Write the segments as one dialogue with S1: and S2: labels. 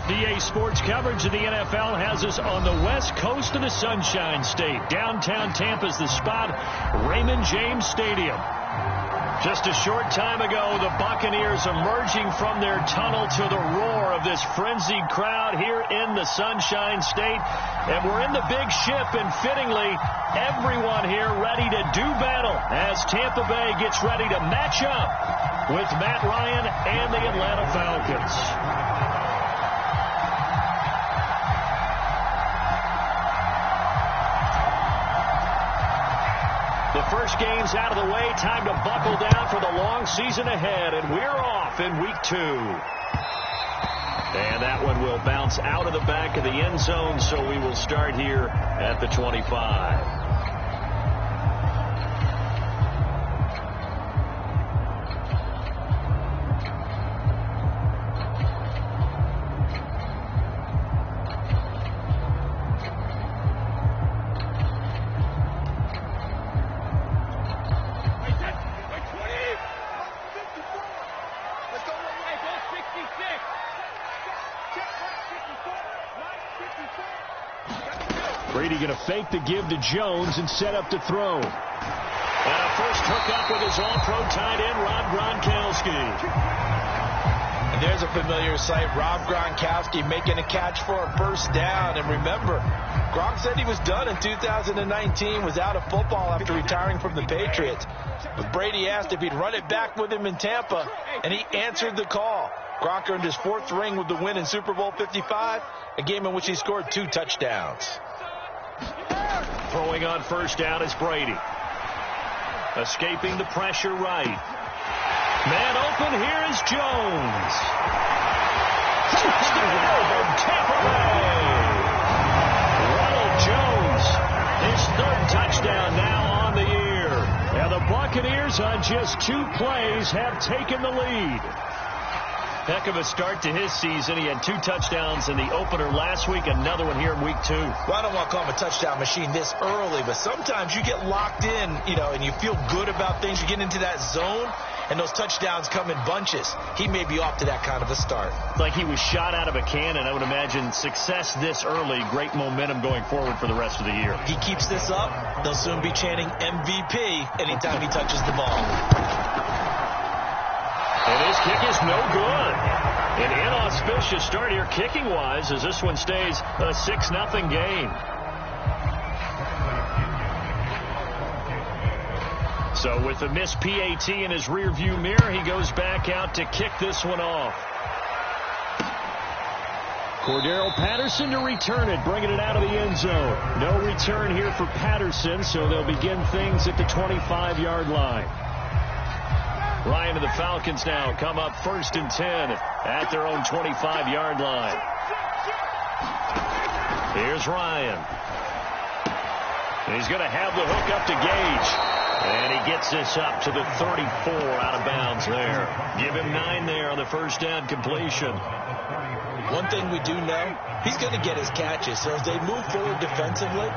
S1: USDA sports coverage of the NFL has us on the west coast of the Sunshine State. Downtown Tampa's the spot, Raymond James Stadium. Just a short time ago, the Buccaneers emerging from their tunnel to the roar of this frenzied crowd here in the Sunshine State. And we're in the big ship, and fittingly, everyone here ready to do battle as Tampa Bay gets ready to match up with Matt Ryan and the Atlanta Falcons. The first game's out of the way. Time to buckle down for the long season ahead. And we're off in week 2. And that one will bounce out of the back of the end zone. So we will start here at the 25. Brady going to fake the give to Jones and set up to throw. And a first hookup with his all-pro tight end, Rob Gronkowski.
S2: And there's a familiar sight. Rob Gronkowski making a catch for a first down. And remember, Gronk said he was done in 2019, was out of football after retiring from the Patriots. But Brady asked if he'd run it back with him in Tampa, and he answered the call. Gronk earned his 4th ring with the win in Super Bowl 55, a game in which he scored 2 touchdowns.
S1: Throwing on first down is Brady. Escaping the pressure right. Man open, here is Jones. Touchdown, Tampa Bay. Ronald Jones, his 3rd touchdown now on the year. And the Buccaneers on just 2 plays have taken the lead. Heck of a start to his season. He had 2 touchdowns in the opener last week, another one here in week 2.
S2: Well, I don't want to call him a touchdown machine this early, but sometimes you get locked in, and you feel good about things. You get into that zone, and those touchdowns come in bunches. He may be off to that kind of a start.
S1: Like he was shot out of a cannon. I would imagine success this early, great momentum going forward for the rest of the year.
S2: He keeps this up, they'll soon be chanting MVP anytime he touches the ball.
S1: And his kick is no good. An inauspicious start here kicking-wise as this one stays a 6-0 game. So with the missed PAT in his rearview mirror, he goes back out to kick this one off. Cordero Patterson to return it, bringing it out of the end zone. No return here for Patterson, so they'll begin things at the 25-yard line. Ryan and the Falcons now come up 1st and 10 at their own 25-yard line. Here's Ryan. And he's going to have the hook up to Gage. And he gets this up to the 34 out of bounds there. Give him 9 there on the first down completion.
S2: One thing we do know, he's going to get his catches. So as they move forward defensively,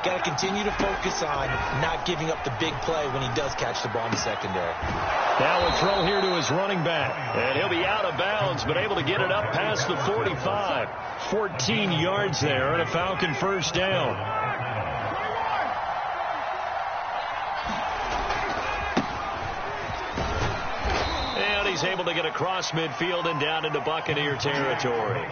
S2: got to continue to focus on not giving up the big play when he does catch the ball in the secondary.
S1: Now a throw here to his running back. And he'll be out of bounds, but able to get it up past the 45. 14 yards there and a Falcon first down. And he's able to get across midfield and down into Buccaneer territory.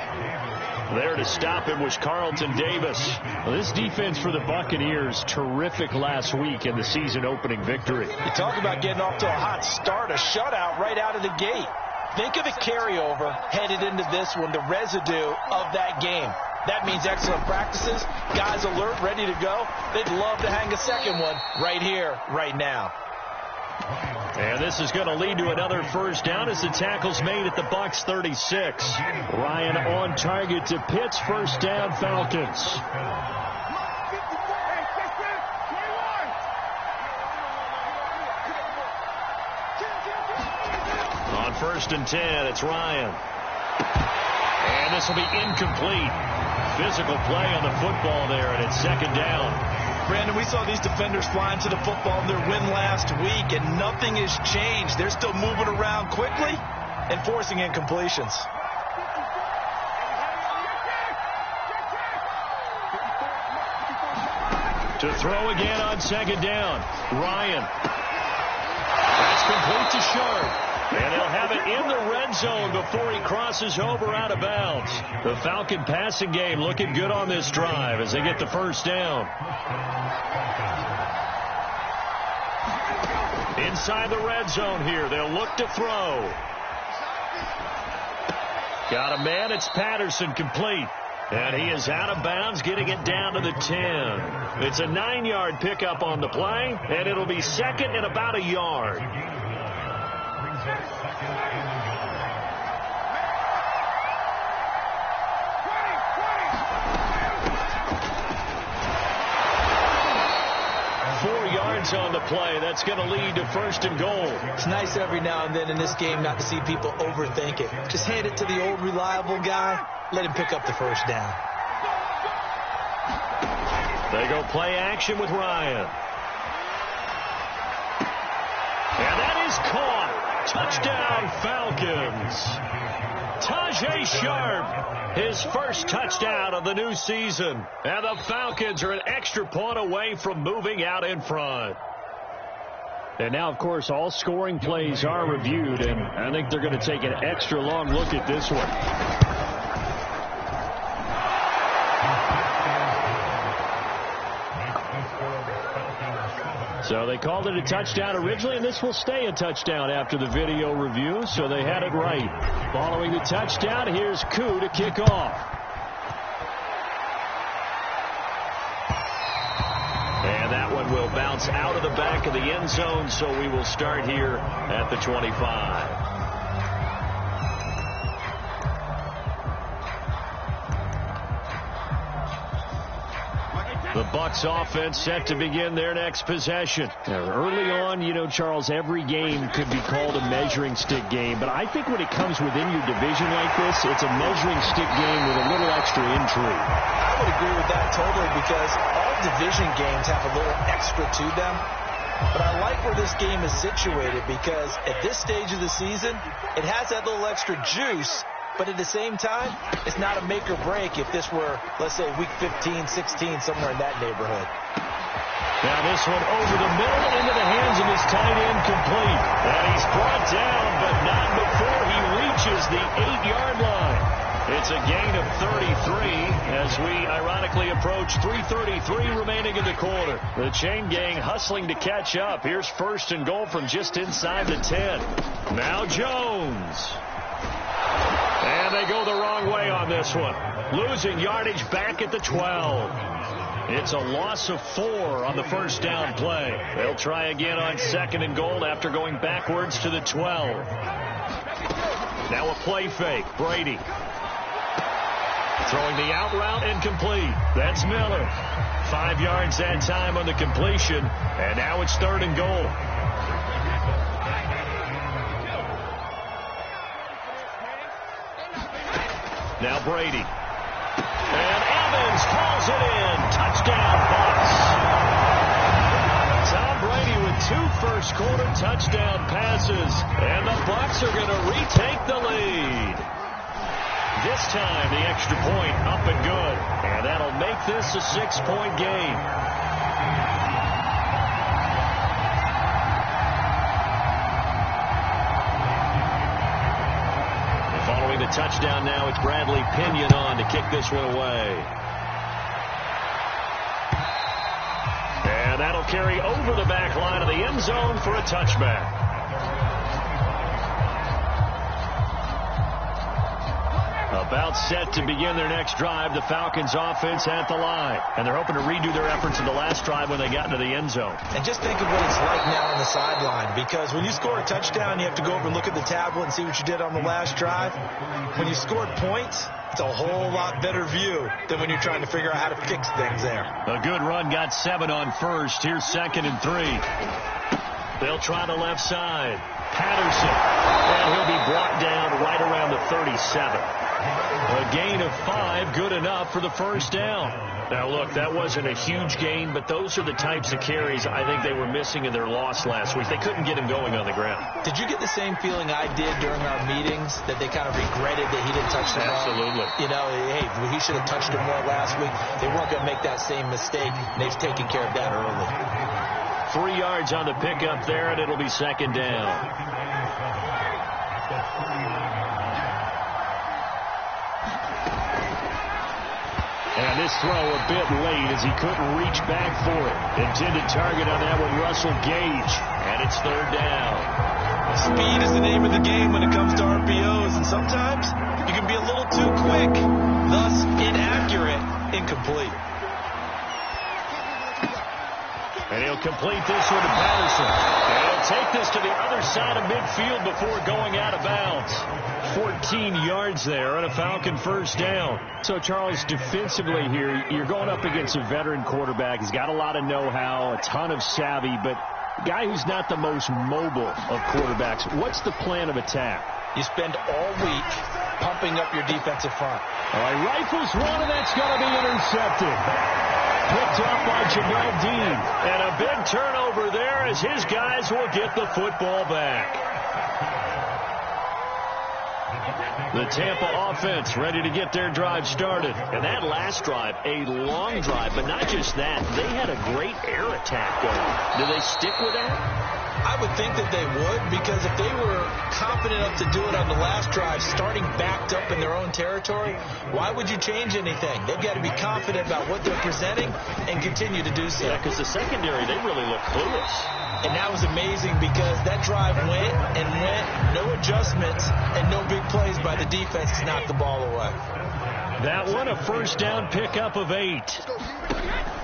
S1: There to stop him was Carlton Davis. Well, this defense for the Buccaneers, terrific last week in the season-opening victory.
S2: You talk about getting off to a hot start, a shutout right out of the gate. Think of the carryover headed into this one, the residue of that game. That means excellent practices, guys alert, ready to go. They'd love to hang a second one right here, right now.
S1: And this is going to lead to another first down as the tackle's made at the Bucs 36. Ryan on target to Pitts, first down Falcons. On 1st and 10, it's Ryan. And this will be incomplete. Physical play on the football there, and it's 2nd down.
S2: Brandon, we saw these defenders flying to the football in their win last week, and nothing has changed. They're still moving around quickly and forcing incompletions.
S1: To throw again on second down. Ryan. That's complete to Sharp. And he'll have it in the red zone before he crosses over out of bounds. The Falcon passing game looking good on this drive as they get the first down. Inside the red zone here. They'll look to throw. Got a man. It's Patterson, complete. And he is out of bounds, getting it down to the 10. It's a 9-yard pickup on the play, and it'll be second and about a yard. 4 yards on the play. That's going to lead to first and goal.
S2: It's nice every now and then in this game not to see people overthink it. Just hand it to the old reliable guy. Let him pick up the first down.
S1: They go play action with Ryan. And that is caught. Touchdown, Falcons. Tajay Sharp, his first touchdown of the new season. And the Falcons are an extra point away from moving out in front. And now, of course, all scoring plays are reviewed, and I think they're going to take an extra long look at this one. So they called it a touchdown originally, and this will stay a touchdown after the video review, so they had it right. Following the touchdown, here's Koo to kick off. And that one will bounce out of the back of the end zone, so we will start here at the 25. The Bucs offense set to begin their next possession. Now, early on, you know, Charles, every game could be called a measuring stick game. But I think when it comes within your division like this, it's a measuring stick game with a little extra intrigue.
S2: I would agree with that totally because all division games have a little extra to them. But I like where this game is situated because at this stage of the season, it has that little extra juice. But at the same time, it's not a make or break if this were, let's say, week 15, 16, somewhere in that neighborhood.
S1: Now this one over the middle into the hands of his tight end, complete. And he's brought down, but not before he reaches the 8-yard line. It's a gain of 33 as we ironically approach 3:33 remaining in the quarter. The chain gang hustling to catch up. Here's first and goal from just inside the 10. Now Jones. And they go the wrong way on this one. Losing yardage back at the 12. It's a loss of 4 on the first down play. They'll try again on second and goal after going backwards to the 12. Now a play fake. Brady. Throwing the out route incomplete. That's Miller. 5 yards that time on the completion. And now it's third and goal. Now Brady. And Evans hauls it in. Touchdown, Bucs. Tom Brady with 2 first-quarter touchdown passes. And the Bucs are going to retake the lead. This time, the extra point up and good. And that'll make this a 6-point game. Following the touchdown now, it's Bradley Pinion on to kick this one away. And that'll carry over the back line of the end zone for a touchback. About set to begin their next drive, the Falcons offense at the line. And they're hoping to redo their efforts in the last drive when they got into the end zone.
S2: And just think of what it's like now on the sideline. Because when you score a touchdown, you have to go over and look at the tablet and see what you did on the last drive. When you scored points, it's a whole lot better view than when you're trying to figure out how to fix things there.
S1: A good run, got 7 on first. Here's second and 3. They'll try the left side. Patterson. And he'll be brought down right around the 37. A gain of 5, good enough for the first down. Now, look, that wasn't a huge gain, but those are the types of carries I think they were missing in their loss last week. They couldn't get him going on the ground.
S2: Did you get the same feeling I did during our meetings, that they kind of regretted that he didn't touch the ball?
S1: Absolutely.
S2: You know, hey, He should have touched it more last week. They weren't going to make that same mistake. They've taken care of that early.
S1: 3 yards on the pickup there, and it'll be second down. And this throw a bit late as he couldn't reach back for it. Intended target on that one, Russell Gage. And it's third down.
S2: Speed is the name of the game when it comes to RPOs. And sometimes you can be a little too quick. Thus, inaccurate, incomplete.
S1: And he'll complete this one to Patterson. And he'll take this to the other side of midfield before going out of bounds. 14 yards there and a Falcon first down. So, Charles, defensively here, you're going up against a veteran quarterback. He's got a lot of know-how, a ton of savvy, but a guy who's not the most mobile of quarterbacks. What's the plan of attack?
S2: You spend all week pumping up your defensive front.
S1: All right, rifles one, and that's going to be intercepted. Picked up by Jamel Dean. And a big turnover there as his guys will get the football back. The Tampa offense ready to get their drive started. And that last drive, a long drive, but not just that. They had a great air attack going. Do they stick with that?
S2: I would think that they would, because if they were confident enough to do it on the last drive, starting backed up in their own territory, why would you change anything? They've got to be confident about what they're presenting and continue to do so.
S1: Yeah, because the secondary, they really look clueless.
S2: And that was amazing because that drive went and went, no adjustments and no big plays by the defense to knock the ball away.
S1: That one, a first down pickup of 8.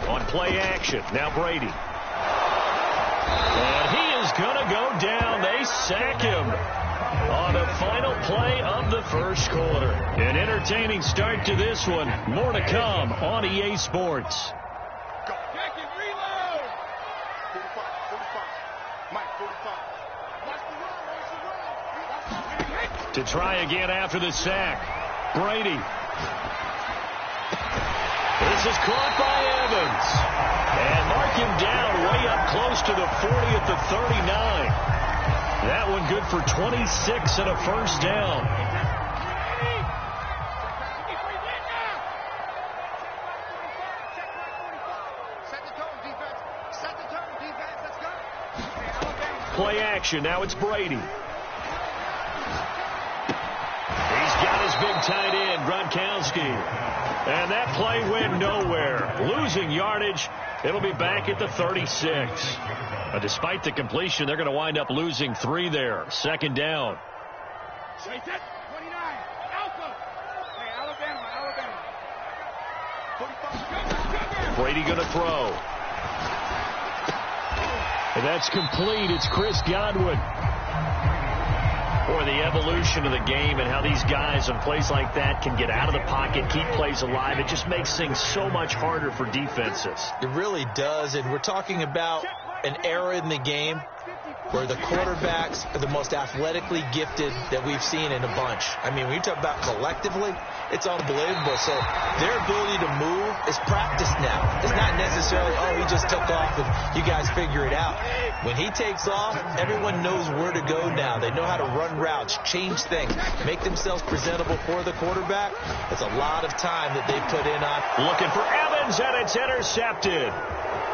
S1: On play action, now Brady. And he is going to go down. They sack him on the final play of the first quarter. An entertaining start to this one. More to come on EA Sports. To try again after the sack. Brady. This is caught by Evans. And mark him down way up close to the 40 at the 39. That one good for 26 and a first down. Play action. Now it's Brady. He's got his big tight end, Gronkowski. And that play went nowhere. Losing yardage. It'll be back at the 36. But despite the completion, they're going to wind up losing 3 there. Second down.
S3: 29. Alpha. Hey, Alabama. 45.
S1: Brady going to throw. And that's complete. It's Chris Godwin. Boy, the evolution of the game and how these guys on plays like that can get out of the pocket, keep plays alive, it just makes things so much harder for defenses.
S2: It really does, and we're talking about an era in the game where the quarterbacks are the most athletically gifted that we've seen in a bunch. I mean, when you talk about collectively, it's unbelievable. So their ability to move is practiced now. It's not necessarily, oh, he just took off and you guys figure it out. When he takes off, everyone knows where to go now. They know how to run routes, change things, make themselves presentable for the quarterback. It's a lot of time that they put in on.
S1: Looking for Evans, and it's intercepted.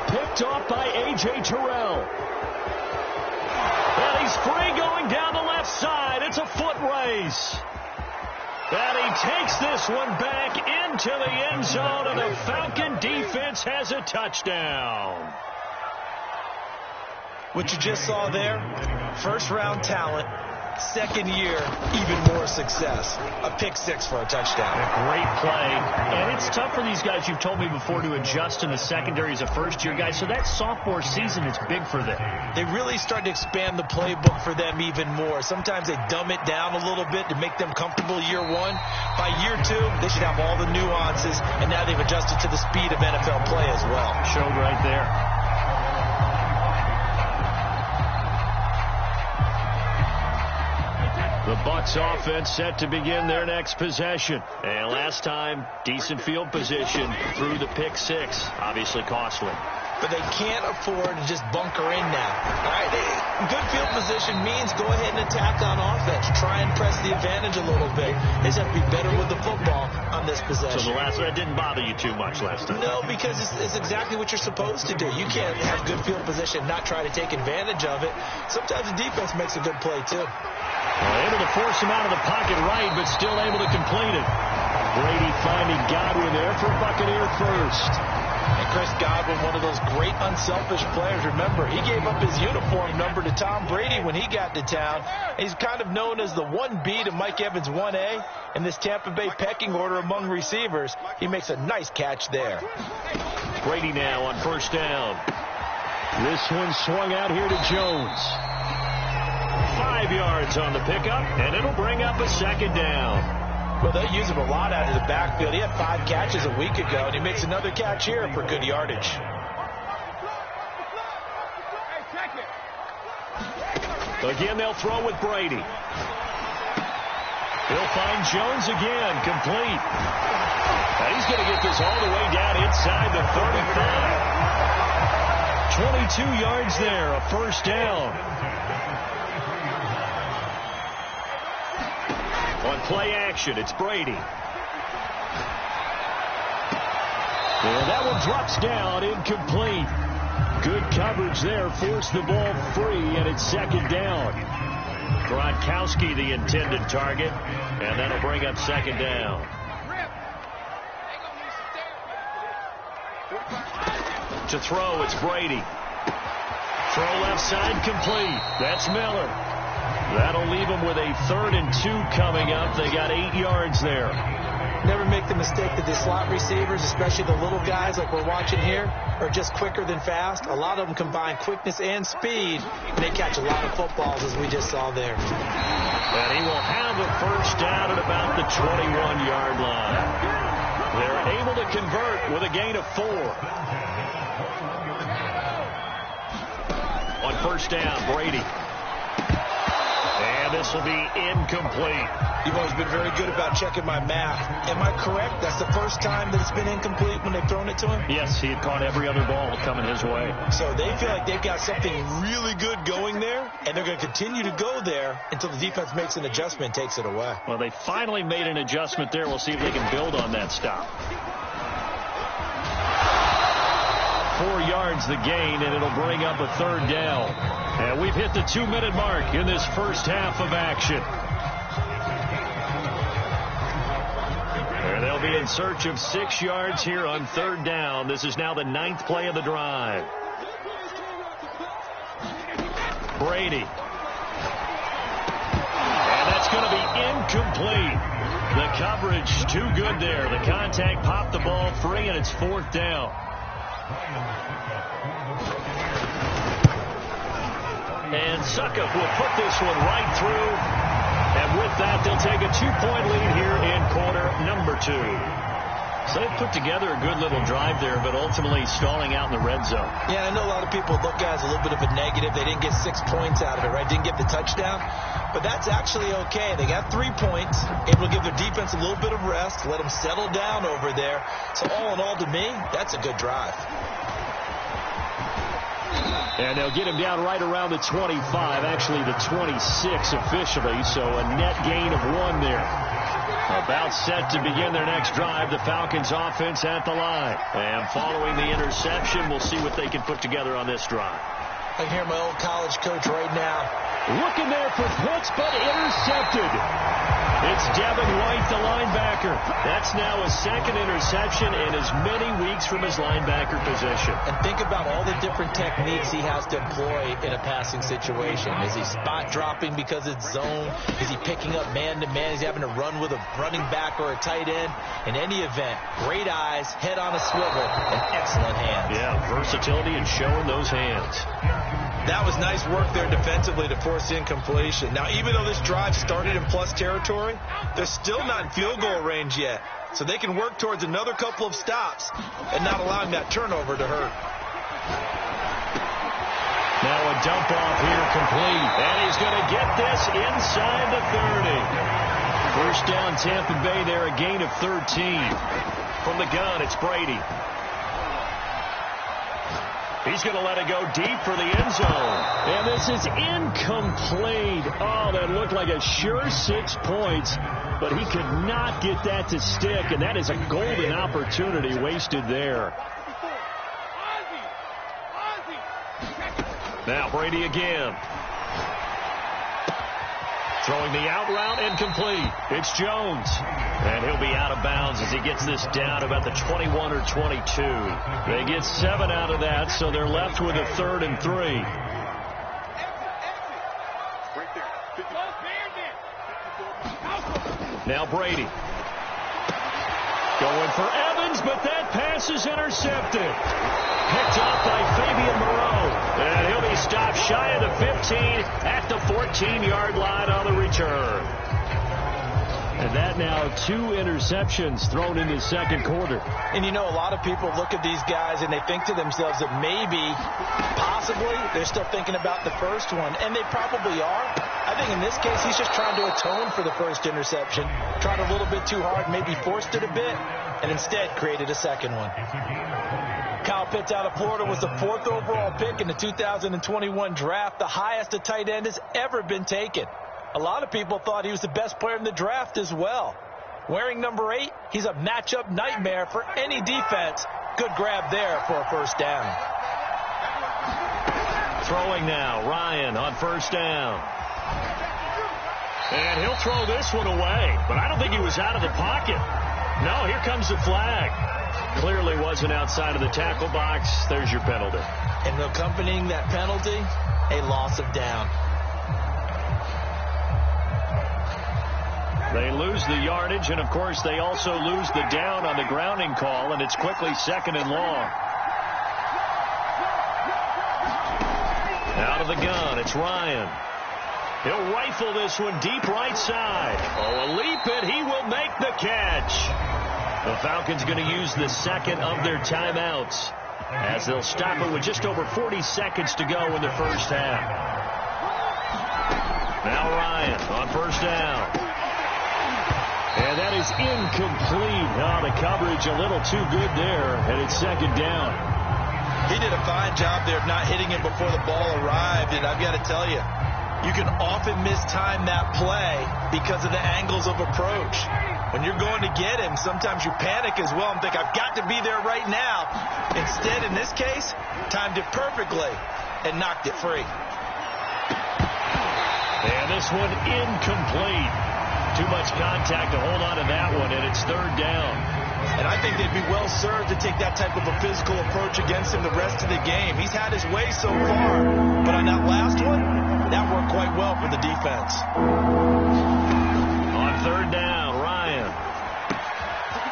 S1: Picked off by A.J. Terrell. And he's free going down the left side. It's a foot race. And he takes this one back into the end zone, and the Falcon defense has a touchdown.
S2: What you just saw there, first-round talent, second year, even more success. A pick 6 for a touchdown.
S1: A great play. And it's tough for these guys, you've told me before, to adjust in the secondary as a first-year guy. So that sophomore season is big for them.
S2: They really start to expand the playbook for them even more. Sometimes they dumb it down a little bit to make them comfortable year 1. By year 2, they should have all the nuances, and now they've adjusted to the speed of NFL play as well.
S1: Showed right there. The Bucs offense set to begin their next possession. And last time, decent field position through the pick 6. Obviously costly.
S2: but they can't afford to just bunker in now. All right, good field position means go ahead and attack on offense. Try and press the advantage a little bit. They just have to be better with the football on this possession.
S1: So the last one didn't bother you too much last time?
S2: No, because it's exactly what you're supposed to do. You can't have good field position and not try to take advantage of it. Sometimes the defense makes a good play, too.
S1: Able to force him out of the pocket right, but still able to complete it. Brady finding Godwin there for Buccaneer first.
S2: And Chris Godwin, one of those great unselfish players. Remember, he gave up his uniform number to Tom Brady when he got to town. He's kind of known as the 1B to Mike Evans 1A in this Tampa Bay pecking order among receivers. He makes a nice catch there.
S1: Brady now on first down. This one swung out here to Jones. 5 yards on the pickup, and it'll bring up a second down.
S2: Well, they use him a lot out of the backfield. He had 5 catches a week ago, and he makes another catch here for good yardage.
S1: Again, they'll throw with Brady. He'll find Jones again, complete. And he's going to get this all the way down inside the 35. 22 yards there, a first down. On play action, it's Brady. And that one drops down, incomplete. Good coverage there, forced the ball free, and it's second down. Gronkowski, the intended target, and that'll bring up second down. To throw, it's Brady. Throw left side, complete. That's Miller. That'll leave them with a 3rd and 2 coming up. They got 8 yards there.
S2: Never make the mistake that the slot receivers, especially the little guys like we're watching here, are just quicker than fast. A lot of them combine quickness and speed, and they catch a lot of footballs, as we just saw there.
S1: And he will have a first down at about the 21-yard line. They're able to convert with a gain of 4. On first down, Brady. And this will be incomplete.
S2: You've always been very good about checking my math. Am I correct? That's the first time that it's been incomplete when they've thrown it to him?
S1: Yes, he had caught every other ball coming his way.
S2: So they feel like they've got something really good going there, and they're going to continue to go there until the defense makes an adjustment and takes it away.
S1: Well, they finally made an adjustment there. We'll see if they can build on that stop. 4 yards the gain, and it'll bring up a 3rd down. And we've hit the 2-minute mark in this first half of action. And they'll be in search of 6 yards here on 3rd down. This is now the 9th play of the drive. Brady. And that's going to be incomplete. The coverage too good there. The contact popped the ball free, and it's 4th down. And Suckup will put this one right through. And with that, they'll take a 2-point lead here in quarter number 2. So they put together a good little drive there, but ultimately stalling out in the red zone.
S2: Yeah, I know a lot of people look at it as a little bit of a negative. They didn't get 6 points out of it, right? Didn't get the touchdown. But that's actually okay. They got 3 points, able to give their defense a little bit of rest, let them settle down over there. So all in all, to me, that's a good drive.
S1: And they'll get him down right around the 25, actually the 26 officially, so a net gain of 1 there. About set to begin their next drive, the Falcons offense at the line. And following the interception, we'll see what they can put together on this drive.
S2: I can hear my old college coach right now.
S1: Looking there for Pitts, but intercepted. It's Devin White, the linebacker. That's now a 2nd interception in as many weeks from his linebacker position.
S2: And think about all the different techniques he has to employ in a passing situation. Is he spot dropping because it's zone? Is he picking up man-to-man? Is he having to run with a running back or a tight end? In any event, great eyes, head on a swivel, and excellent hands.
S1: Yeah, versatility and showing those hands.
S2: That was nice work there defensively to force incompletion. Now, even though this drive started in plus territory, they're still not in field goal range yet. So they can work towards another couple of stops and not allowing that turnover to hurt.
S1: Now a dump off here complete. And he's going to get this inside the 30. First down Tampa Bay there, a gain of 13. From the gun, it's Brady. He's going to let it go deep for the end zone. And this is incomplete. Oh, that looked like a sure 6 points, but he could not get that to stick, and that is a golden opportunity wasted there. Now Brady again. Throwing the out route, incomplete. It's Jones. And he'll be out of bounds as he gets this down about the 21 or 22. They get 7 out of that, so they're left with a 3rd and 3. Now Brady. Going for Evans, but that pass is intercepted. Picked off by Fabian Moreau. And he'll be stopped shy of the 15 at the 14-yard line on the return. And that now 2 interceptions thrown in the second quarter.
S2: And you know, a lot of people look at these guys and they think to themselves that maybe, possibly, they're still thinking about the first one. And they probably are. I think in this case, he's just trying to atone for the first interception. Tried a little bit too hard, maybe forced it a bit, and instead created a second one. Kyle Pitts out of Florida was the 4th overall pick in the 2021 draft, the highest a tight end has ever been taken. A lot of people thought he was the best player in the draft as well. Wearing number 8, he's a matchup nightmare for any defense. Good grab there for a first down.
S1: Throwing now, Ryan on first down. And he'll throw this one away, but I don't think he was out of the pocket. No, here comes the flag. Clearly wasn't outside of the tackle box. There's your penalty.
S2: And accompanying that penalty, a loss of down.
S1: They lose the yardage, and, of course, they also lose the down on the grounding call, and it's quickly 2nd and long. Out of the gun, it's Ryan. He'll rifle this one deep right side. Oh, a leap, and he will make the catch. The Falcons going to use the second of their timeouts as they'll stop it with just over 40 seconds to go in the first half. Now Ryan on first down. And that is incomplete. Oh, the coverage a little too good there, and it's 2nd down.
S2: He did a fine job there of not hitting it before the ball arrived, and I've got to tell you, you can often mistime that play because of the angles of approach. When you're going to get him, sometimes you panic as well and think, I've got to be there right now. Instead, in this case, timed it perfectly and knocked it free.
S1: And this one incomplete. Too much contact to hold on to that one, and it's 3rd down.
S2: And I think they'd be well served to take that type of a physical approach against him the rest of the game. He's had his way so far, but on that last one, that worked quite well for the defense.
S1: On 3rd down, Ryan.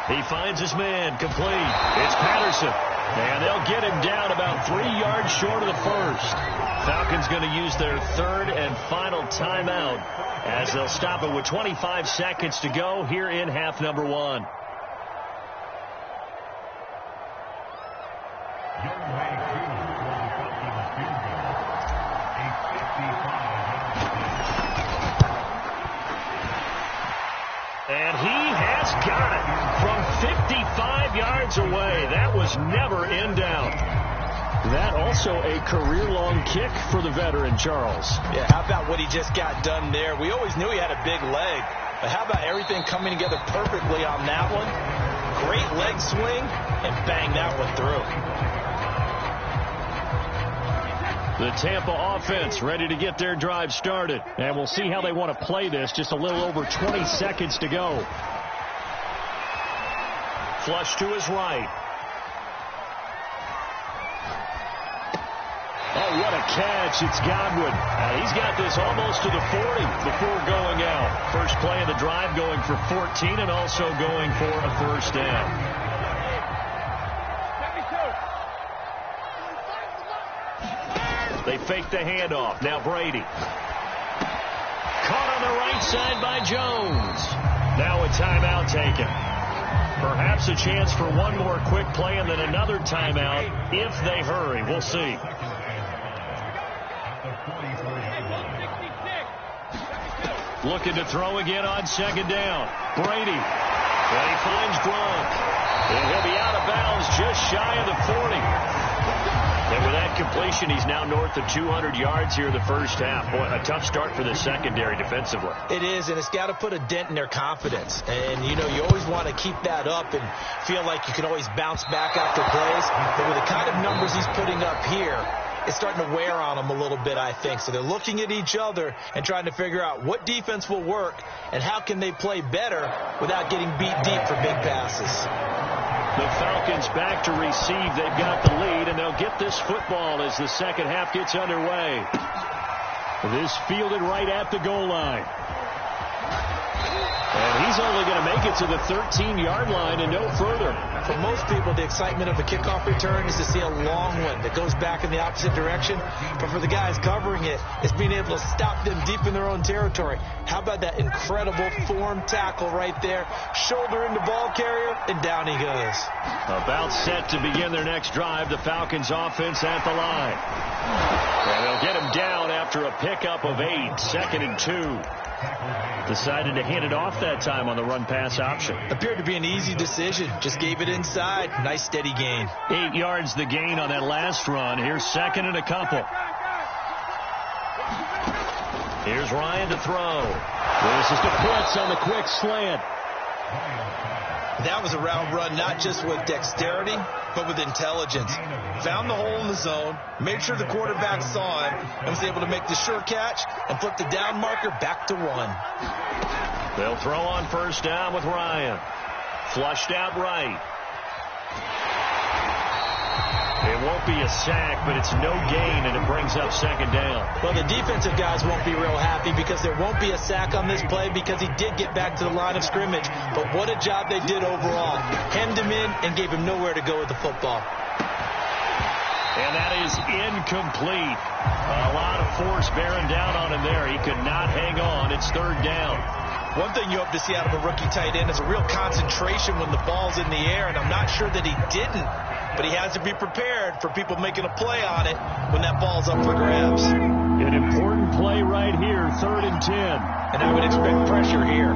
S1: He finds his man, complete. It's Patterson. And they'll get him down about 3 yards short of the first. Falcons going to use their 3rd and final timeout as they'll stop it with 25 seconds to go here in half number 1. And he has got it from 55 yards away. That was never in doubt. That also a career-long kick for the veteran, Charles.
S2: Yeah, how about what he just got done there? We always knew he had a big leg, but how about everything coming together perfectly on that one? Great leg swing, and bang that one through.
S1: The Tampa offense ready to get their drive started. And we'll see how they want to play this. Just a little over 20 seconds to go. Flush to his right. Oh, what a catch. It's Godwin. He's got this almost to the 40 before going out. First play of the drive going for 14 and also going for a first down. They fake the handoff. Now Brady. Caught on the right side by Jones. Now a timeout taken. Perhaps a chance for one more quick play and then another timeout if they hurry. We'll see. Looking to throw again on 2nd down. Brady. And he finds Gronk. And he'll be out of bounds just shy of the 40. And with that completion, he's now north of 200 yards here in the first half. Boy, a tough start for the secondary defensively.
S2: It is, and it's got to put a dent in their confidence. And, you know, you always want to keep that up and feel like you can always bounce back after plays. But with the kind of numbers he's putting up here, it's starting to wear on them a little bit, I think. So they're looking at each other and trying to figure out what defense will work and how can they play better without getting beat deep for big passes.
S1: The Falcons back to receive. They've got the lead, and they'll get this football as the second half gets underway. This fielded right at the goal line. And he's only going to make it to the 13-yard line and no further.
S2: For most people, the excitement of a kickoff return is to see a long one that goes back in the opposite direction. But for the guys covering it, it's being able to stop them deep in their own territory. How about that incredible form tackle right there? Shoulder into ball carrier, and down he goes.
S1: About set to begin their next drive, the Falcons offense at the line. And they'll get him down after a pickup of 8, 2nd and 2. Decided to hand it off that time on the run-pass option.
S2: Appeared to be an easy decision. Just gave it inside. Nice steady gain.
S1: 8 yards the gain on that last run. Here's 2nd and a couple. Here's Ryan to throw. This is to Pitts on the quick slant.
S2: That was a route run not just with dexterity, but with intelligence. Found the hole in the zone, made sure the quarterback saw him, and was able to make the sure catch and flip the down marker back to 1.
S1: They'll throw on first down with Ryan. Flushed out right. It won't be a sack, but it's no gain, and it brings up 2nd down.
S2: Well, the defensive guys won't be real happy because there won't be a sack on this play because he did get back to the line of scrimmage. But what a job they did overall. Hemmed him in and gave him nowhere to go with the football.
S1: And that is incomplete. A lot of force bearing down on him there. He could not hang on. It's 3rd down.
S2: One thing you hope to see out of a rookie tight end is a real concentration when the ball's in the air, and I'm not sure that he didn't. But he has to be prepared for people making a play on it when that ball's up for grabs.
S1: An important play right here, 3rd and 10.
S2: And I would expect pressure here.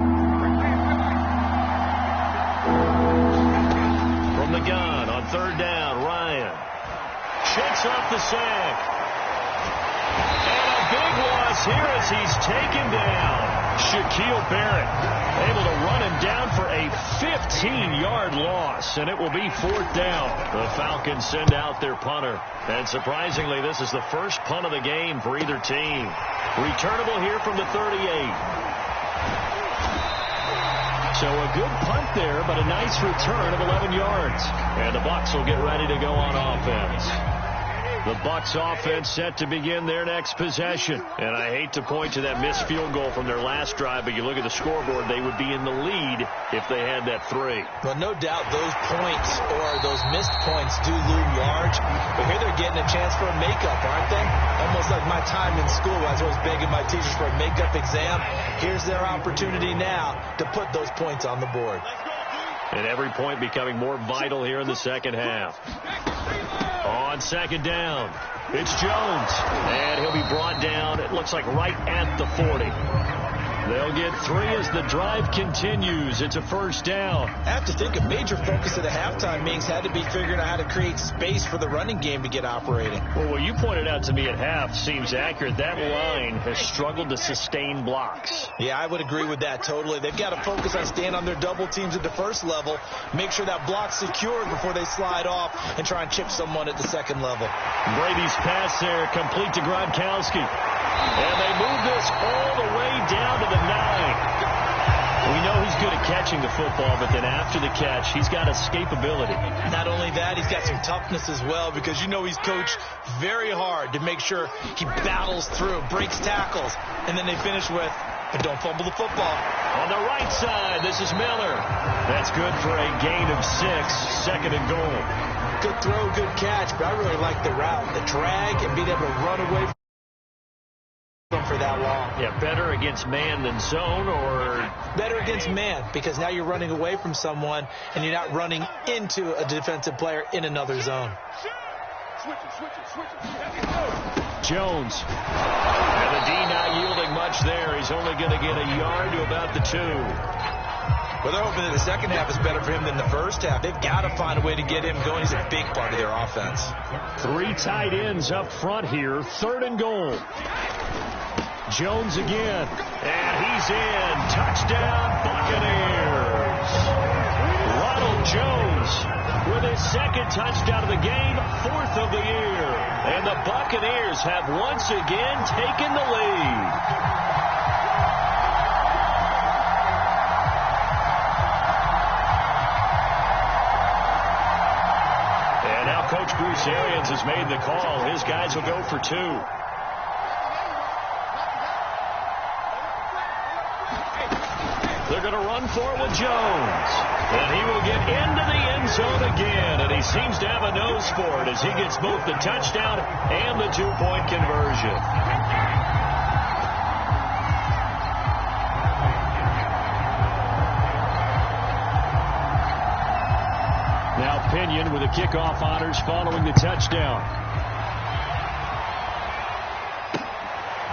S1: From the gun on 3rd down, Ryan shakes off the sack. And a big loss here as he's taken down. Shaquille Barrett able to run him down for a 15-yard loss, and it will be 4th down. The Falcons send out their punter, and surprisingly, this is the first punt of the game for either team. Returnable here from the 38. So a good punt there, but a nice return of 11 yards. And the Bucs will get ready to go on offense. The Bucs offense set to begin their next possession. And I hate to point to that missed field goal from their last drive, but you look at the scoreboard, they would be in the lead if they had that 3.
S2: Well, no doubt those points or those missed points do loom large. But here they're getting a chance for a makeup, aren't they? Almost like my time in school. I was always begging my teachers for a makeup exam. Here's their opportunity now to put those points on the board.
S1: And every point becoming more vital here in the second half. On 2nd down, it's Jones. And he'll be brought down, it looks like right at the 40. They'll get 3 as the drive continues. It's a 1st down.
S2: I have to think a major focus of the halftime meetings had to be figuring out how to create space for the running game to get operating.
S1: Well, what you pointed out to me at half seems accurate. That line has struggled to sustain blocks.
S2: Yeah, I would agree with that totally. They've got to focus on staying on their double teams at the first level, make sure that block's secured before they slide off and try and chip someone at the second level.
S1: Brady's pass there, complete to Gronkowski. And they move this all the way down to the 9. We know he's good at catching the football, but then after the catch, he's got escapability.
S2: Not only that, he's got some toughness as well because you know he's coached very hard to make sure he battles through, breaks tackles, and then they finish with, but don't fumble the football.
S1: On the right side, this is Miller. That's good for a gain of 6, 2nd and goal.
S2: Good throw, good catch, but I really like the route, the drag, and being able to run away for that long.
S1: Yeah, better against man than zone, or
S2: better against man because now you're running away from someone and you're not running into a defensive player in another zone.
S1: Jones. And the D not yielding much there. He's only going to get a yard to about the 2.
S2: Well, they're hoping that the second half is better for him than the first half. They've got to find a way to get him going. He's a big part of their offense.
S1: 3 tight ends up front here. 3rd and goal. Jones again. And he's in. Touchdown, Buccaneers. Ronald Jones with his 2nd touchdown of the game, 4th of the year. And the Buccaneers have once again taken the lead. Coach Bruce Arians has made the call. His guys will go for 2. They're going to run for it with Jones. And he will get into the end zone again. And he seems to have a nose for it as he gets both the touchdown and the 2-point conversion. Pinion with the kickoff honors following the touchdown.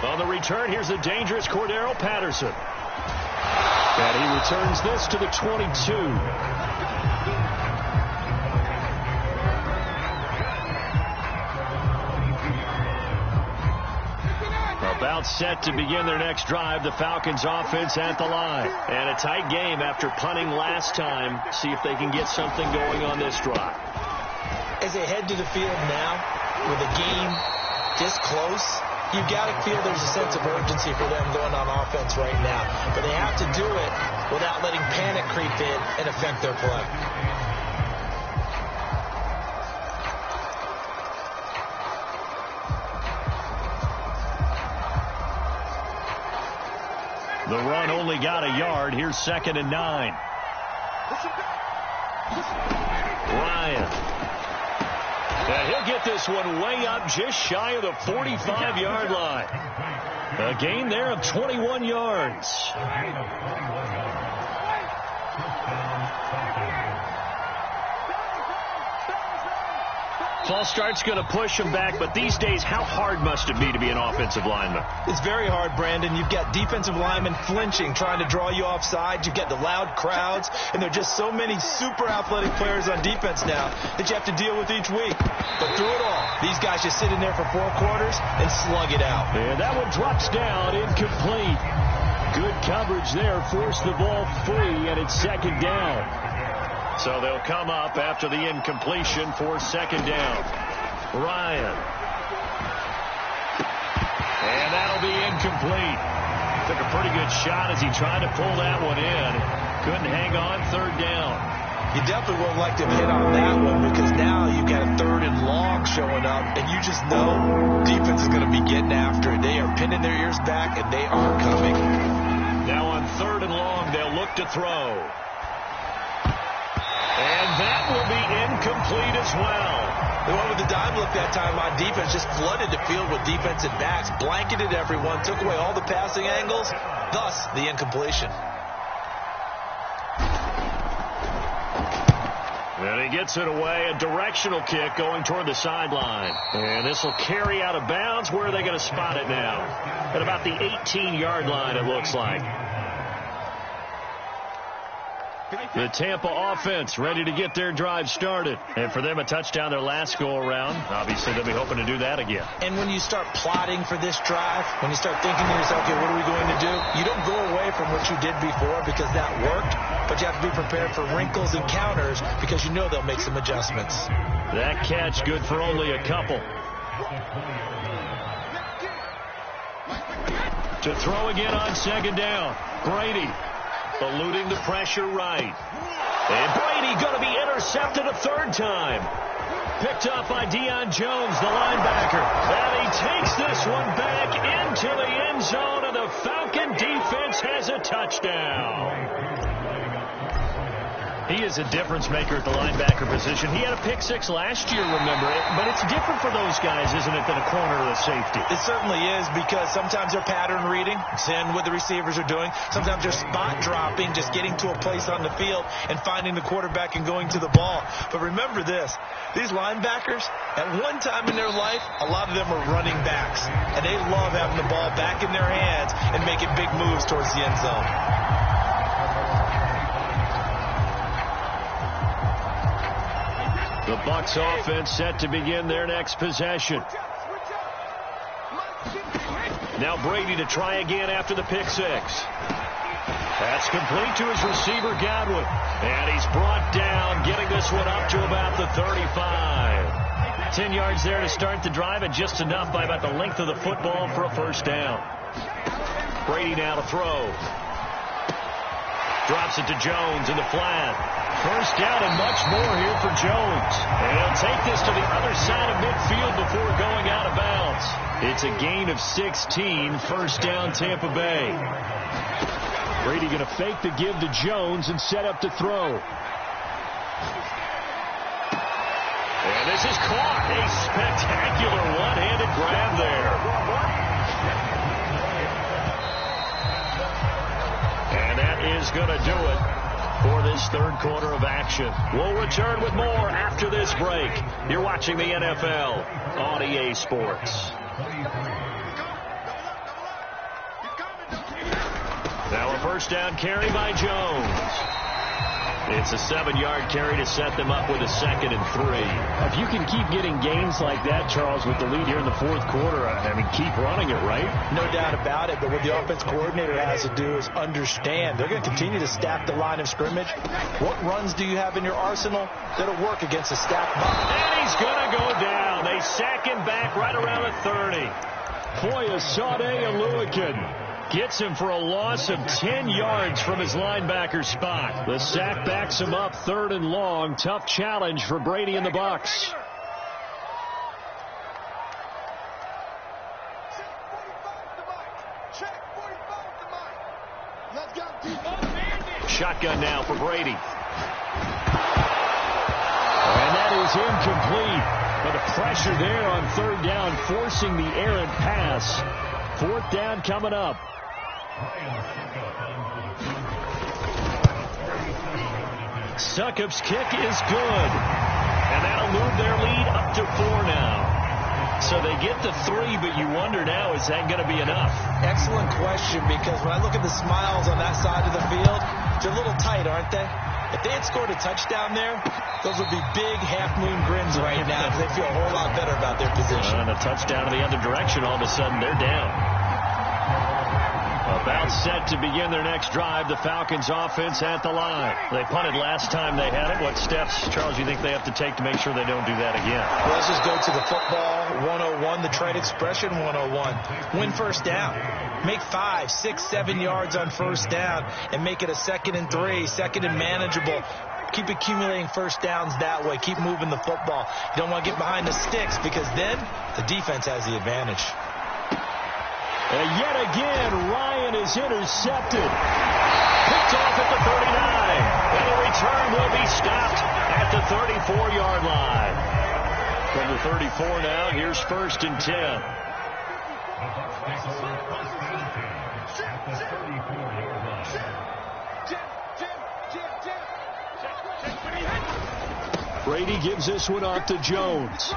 S1: On the return, here's the dangerous Cordero Patterson. And he returns this to the 22. About set to begin their next drive. The Falcons offense at the line. And a tight game after punting last time. See if they can get something going on this drive.
S2: As they head to the field now, with the game this close, you've got to feel there's a sense of urgency for them going on offense right now. But they have to do it without letting panic creep in and affect their play.
S1: The run only got a yard. Here's 2nd and 9. Ryan. And he'll get this one way up just shy of the 45-yard line. A gain there of 21 yards. False start's going to push him back, but these days, how hard must it be to be an offensive lineman?
S2: It's very hard, Brandon. You've got defensive linemen flinching, trying to draw you off sides. You've got the loud crowds, and there are just so many super athletic players on defense now that you have to deal with each week. But through it all, these guys just sit in there for 4 quarters and slug it out.
S1: And that one drops down, incomplete. Good coverage there, forced the ball free, and it's 2nd down. So they'll come up after the incompletion for 2nd down. Ryan. And that'll be incomplete. Took a pretty good shot as he tried to pull that one in. Couldn't hang on, 3rd down.
S2: You definitely would like to hit on that one because now you've got a 3rd and long showing up, and you just know defense is going to be getting after it. They are pinning their ears back, and they are coming.
S1: Now on 3rd and long, they'll look to throw. And that will be incomplete as well.
S2: The one with the dime look that time on defense just flooded the field with defensive backs, blanketed everyone, took away all the passing angles, thus the incompletion.
S1: And he gets it away, a directional kick going toward the sideline. And this will carry out of bounds. Where are they going to spot it now? At about the 18-yard line, it looks like. The Tampa offense ready to get their drive started. And for them, a touchdown their last go-around. Obviously, they'll be hoping to do that again.
S2: And when you start plotting for this drive, when you start thinking to yourself, okay, what are we going to do? You don't go away from what you did before because that worked, but you have to be prepared for wrinkles and counters because you know they'll make some adjustments.
S1: That catch good for only a couple. To throw again on 2nd down. Brady. Eluding the pressure right. And Brady going to be intercepted a 3rd time. Picked up by Deion Jones, the linebacker. And he takes this one back into the end zone, and the Falcon defense has a touchdown. He is a difference maker at the linebacker position. He had a pick 6 last year, remember it. But it's different for those guys, isn't it, than a corner or a safety?
S2: It certainly is because sometimes they're pattern reading, seeing what the receivers are doing. Sometimes they're spot dropping, just getting to a place on the field and finding the quarterback and going to the ball. But remember this, these linebackers, at one time in their life, a lot of them were running backs. And they love having the ball back in their hands and making big moves towards the end zone.
S1: The Bucs offense set to begin their next possession. Now Brady to try again after the pick six. That's complete to his receiver, Godwin. And he's brought down, getting this one up to about the 35. 10 yards there to start the drive, and just enough by about the length of the football for a first down. Brady now to throw. Drops it to Jones in the flat. First down and much more here for Jones. And he'll take this to the other side of midfield before going out of bounds. It's a gain of 16, first down Tampa Bay. Brady going to fake the give to Jones and set up to throw. And this is caught. A spectacular one-handed grab there. And that is going to do it for this third quarter of action. We'll return with more after this break. You're watching the NFL on EA Sports. Now a first down carry by Jones. It's a 7-yard carry to set them up with a 2nd and 3.
S4: If you can keep getting gains like that, Charles, with the lead here in the fourth quarter, I mean, keep running it, right?
S2: No doubt about it, but what the offense coordinator has to do is understand they're going to continue to stack the line of scrimmage. What runs do you have in your arsenal that'll work against a stacked box?
S1: And he's going to go down. They sack him back right around the 30.
S4: Boy, Sade Aluakin
S1: gets him for a loss of 10 yards from his linebacker spot.
S4: The sack backs him up, 3rd and long. Tough challenge for Brady and the Bucs.
S1: Shotgun now for Brady.
S4: And that is incomplete. But the pressure there on 3rd down, forcing the errant pass. 4th down coming up.
S1: Succop's kick is good. And that'll move their lead up to 4 now. So they get to 3, but you wonder now, is that going to be enough?
S2: Excellent question, because when I look at the smiles on that side of the field, they're a little tight, aren't they? If they had scored a touchdown there, those would be big half-moon grins right now, because they feel a whole lot better about their position.
S1: And a touchdown in the other direction, all of a sudden they're down. About set to begin their next drive. The Falcons offense at the line. They punted last time they had it. What steps, Charles, you think they have to take to make sure they don't do that again?
S2: Well, let's just go to the football 101, the trade expression 101. Win first down. Make 5, 6, 7 yards on first down and make it a 2nd and 3, 2nd and manageable. Keep accumulating first downs that way. Keep moving the football. You don't want to get behind the sticks, because then the defense has the advantage.
S4: And yet again, Ryan is intercepted.
S1: Picked off at the 39. And the return will be stopped at the 34-yard line. From the 34 now, here's 1st and 10.
S4: Brady gives this one off to Jones.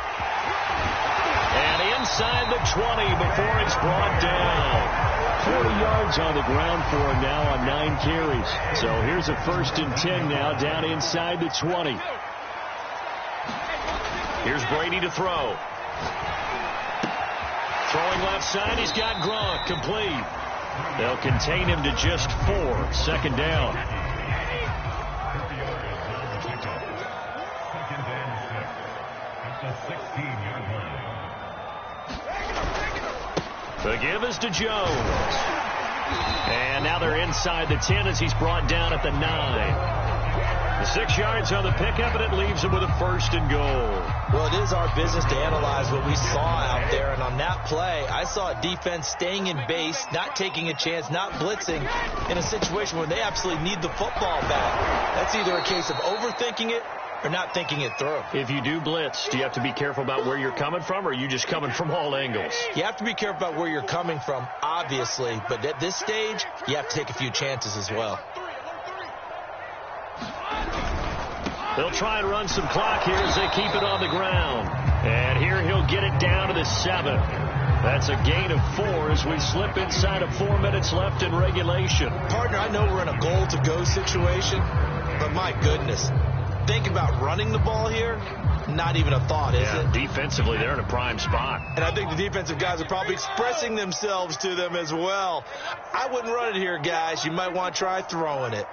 S1: And inside the 20 before it's brought down.
S4: 40 yards on the ground for him now on 9 carries. So here's a 1st and 10 now, down inside the 20.
S1: Here's Brady to throw. Throwing left side, he's got Gronk, complete. They'll contain him to just 4. 2nd down. The give is to Jones. And now they're inside the 10 as he's brought down at the 9. The 6 yards on the pickup, and it leaves him with a 1st and goal.
S2: Well, it is our business to analyze what we saw out there. And on that play, I saw a defense staying in base, not taking a chance, not blitzing in a situation where they absolutely need the football back. That's either a case of overthinking it or not thinking it through.
S1: If you do blitz, do you have to be careful about where you're coming from, or are you just coming from all angles?
S2: You have to be careful about where you're coming from, obviously. But at this stage, you have to take a few chances as well.
S1: They'll try and run some clock here as they keep it on the ground. And here he'll get it down to the 7. That's a gain of 4 as we slip inside of 4 minutes left in regulation.
S2: Partner, I know we're in a goal-to-go situation, but my goodness, think about running the ball here, not even a thought, is it?
S1: Defensively, they're in a prime spot.
S2: And I think the defensive guys are probably expressing themselves to them as well. I wouldn't run it here, guys. You might want to try throwing it.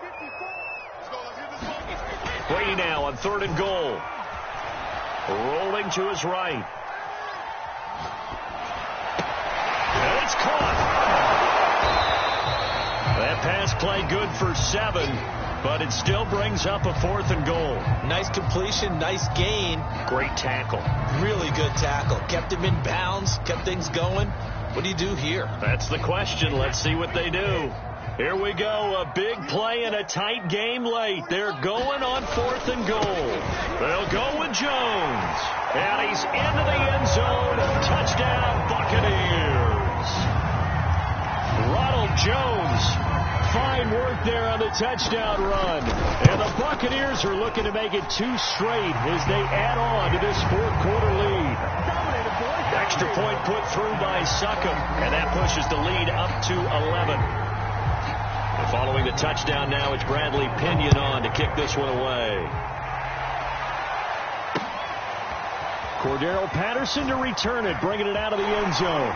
S1: Brady now on 3rd and goal. Rolling to his right. And it's caught. That pass play good for 7, but it still brings up a 4th and goal.
S2: Nice completion, nice gain.
S1: Great tackle.
S2: Really good tackle. Kept him in bounds, kept things going. What do you do here?
S1: That's the question. Let's see what they do. Here we go. A big play and a tight game late. They're going on 4th and goal. They'll go with Jones. And he's into the end zone. Touchdown, Buccaneers. Ronald Jones. Fine work there on the touchdown run. And the Buccaneers are looking to make it 2 straight as they add on to this 4th quarter lead. Extra point put through by Succop. And that pushes the lead up to 11. Following the touchdown now, it's Bradley Pinion on to kick this one away. Cordero Patterson to return it, bringing it out of the end zone.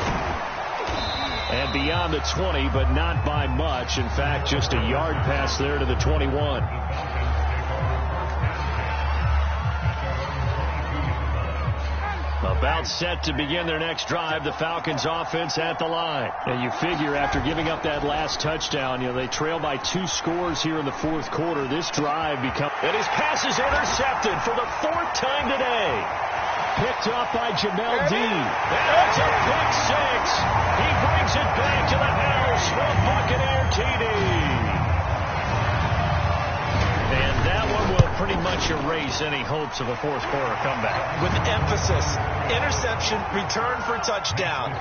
S1: And beyond the 20, but not by much. In fact, just a yard pass there to the 21. About set to begin their next drive, the Falcons offense at the line. And you figure after giving up that last touchdown, they trail by 2 scores here in the 4th quarter. This drive becomes... And his pass is intercepted for the 4th time today. Picked up by Jamel Dean. That's a pick 6. He brings it back to the house from Buccaneer TD. And that one will pretty much erase any hopes of a 4th quarter comeback.
S2: With emphasis, interception, return for touchdown.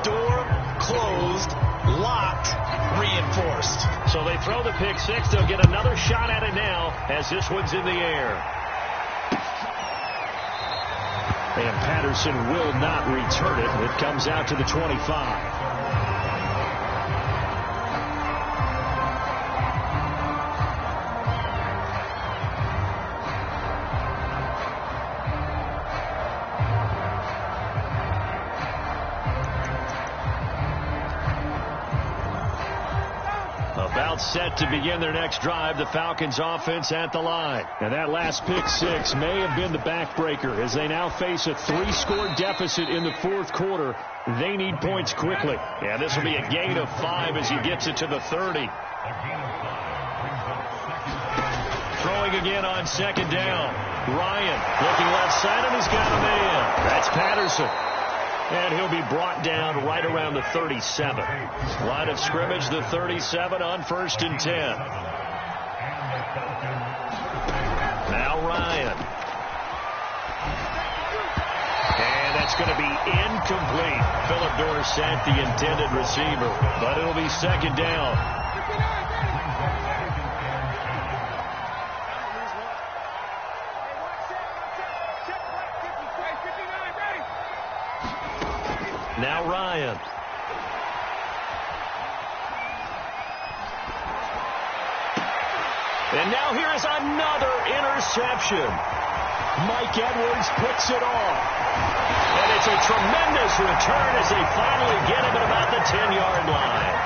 S2: Door closed, locked, reinforced.
S1: So they throw the pick 6. They'll get another shot at it now as this one's in the air. And Patterson will not return it. It comes out to the 25. Set to begin their next drive, the Falcons offense at the line. And that last pick 6 may have been the backbreaker as they now face a 3-score deficit in the 4th quarter. They need points quickly. Yeah, this will be a gain of 5 as he gets it to the 30. Throwing again on 2nd down. Ryan looking left side and he's got a man. That's Patterson. And he'll be brought down right around the 37. Line of scrimmage, the 37 on 1st and 10. Now Ryan. And that's going to be incomplete. Philip Dorsett, the intended receiver. But it'll be 2nd down. Now Ryan. And now here is another interception. Mike Edwards picks it off. And it's a tremendous return as they finally get him at about the 10-yard line.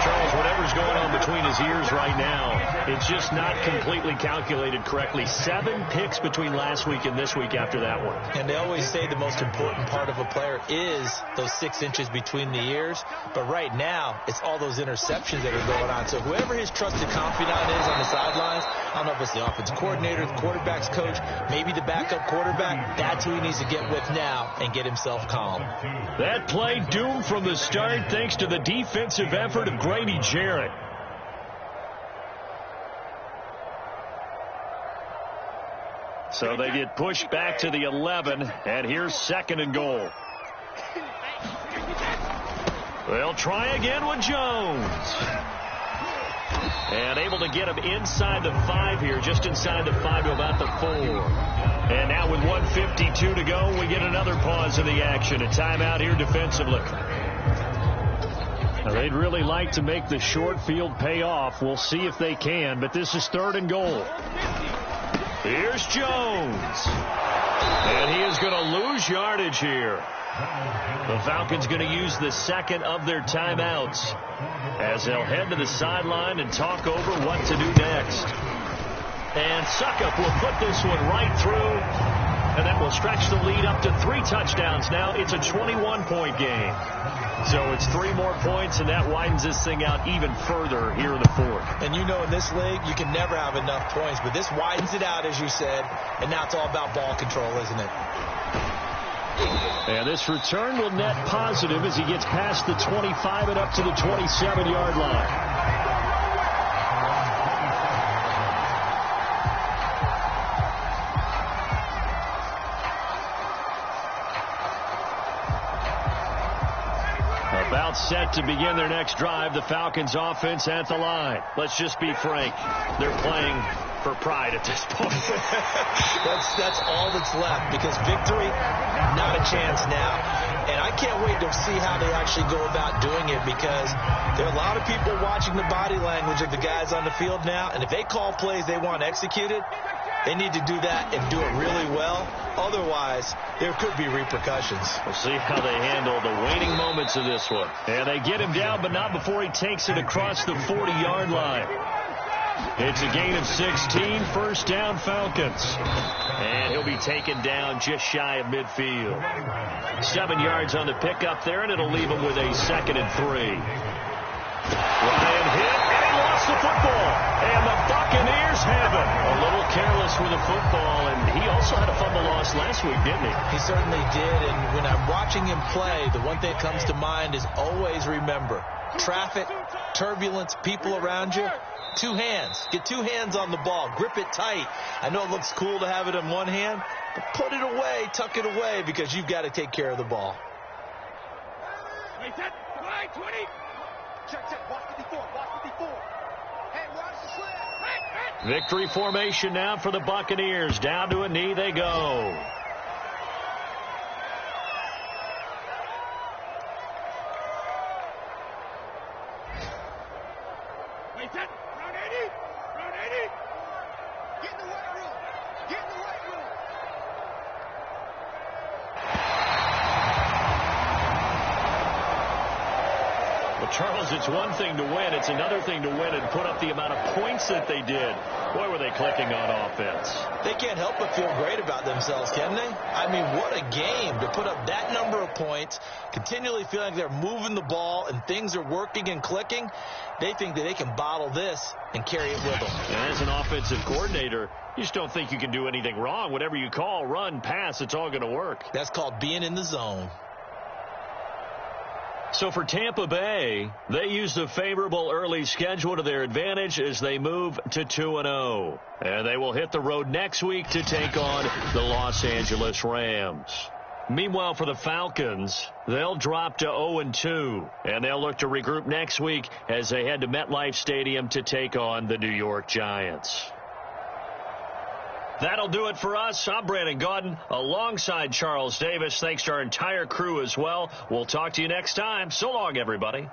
S1: Charles, whatever's going on between his ears right now, it's just not completely calculated correctly. 7 picks between last week and this week after that one.
S2: And they always say the most important part of a player is those 6 inches between the ears. But right now, it's all those interceptions that are going on. So whoever his trusted confidant is on the sidelines, I don't know if it's the offensive coordinator, the quarterback's coach, maybe the backup quarterback, that's who he needs to get with now and get himself calm.
S1: That play doomed from the start thanks to the defensive effort of Grady Jarrett. So they get pushed back to the 11, and here's 2nd and goal. They'll try again with Jones. And able to get him inside the 5 here, just inside the 5 to about the 4. And now with 1:52 to go, we get another pause in the action. A timeout here defensively. Now they'd really like to make the short field pay off. We'll see if they can, but this is 3rd and goal. Here's Jones. And he is going to lose yardage here. The Falcons going to use the second of their timeouts as they'll head to the sideline and talk over what to do next. And Suckup will put this one right through, and that will stretch the lead up to 3 touchdowns now. It's a 21-point game. So it's 3 more points, and that widens this thing out even further here in the fourth.
S2: And you know in this league, you can never have enough points, but this widens it out, as you said, and now it's all about ball control, isn't it?
S4: And this return will net positive as he gets past the 25 and up to the 27-yard line. About set to begin their next drive, the Falcons offense at the line. Let's just be frank. They're playing for pride at this point.
S2: That's all that's left, because victory, not a chance now. And I can't wait to see how they actually go about doing it, because there are a lot of people watching the body language of the guys on the field now, and if they call plays they want executed, they need to do that and do it really well. Otherwise, there could be repercussions.
S1: We'll see how they handle the waning moments of this one. And they get him down, but not before he takes it across the 40-yard line. It's a gain of 16, first down Falcons. And he'll be taken down just shy of midfield. 7 yards on the pickup there, and it'll leave him with a 2nd and 3. Ryan hit, and he lost the football. And the Buccaneers have it. A little careless with the football, and he also had a fumble loss last week, didn't he?
S2: He certainly did, and when I'm watching him play, the one thing that comes to mind is always remember, traffic, turbulence, people around you, 2 hands. Get 2 hands on the ball. Grip it tight. I know it looks cool to have it in one hand, but put it away, tuck it away, because you've got to take care of the ball.
S3: Wait, set, line 20. Check, watch 54, watch 54. Hey, watch the slip.
S1: Victory formation now for the Buccaneers. Down to a knee they go.
S3: Wait, set, round 80. Round 80. Get in the weight room. Get in the weight room.
S1: Well, Charles, it's one thing to win. It's another thing to win and put up the amount of points that they did. Boy, were they clicking on offense.
S2: They can't help but feel great about themselves, can they? I mean, what a game to put up that number of points, continually feeling like they're moving the ball and things are working and clicking. They think that they can bottle this and carry it with them.
S1: And as an offensive coordinator, you just don't think you can do anything wrong. Whatever you call, run, pass, it's all going to work.
S2: That's called being in the zone.
S1: So for Tampa Bay, they used a favorable early schedule to their advantage as they move to 2-0. And they will hit the road next week to take on the Los Angeles Rams. Meanwhile, for the Falcons, they'll drop to 0-2. And they'll look to regroup next week as they head to MetLife Stadium to take on the New York Giants. That'll do it for us. I'm Brandon Gaudin alongside Charles Davis. Thanks to our entire crew as well. We'll talk to you next time. So long, everybody.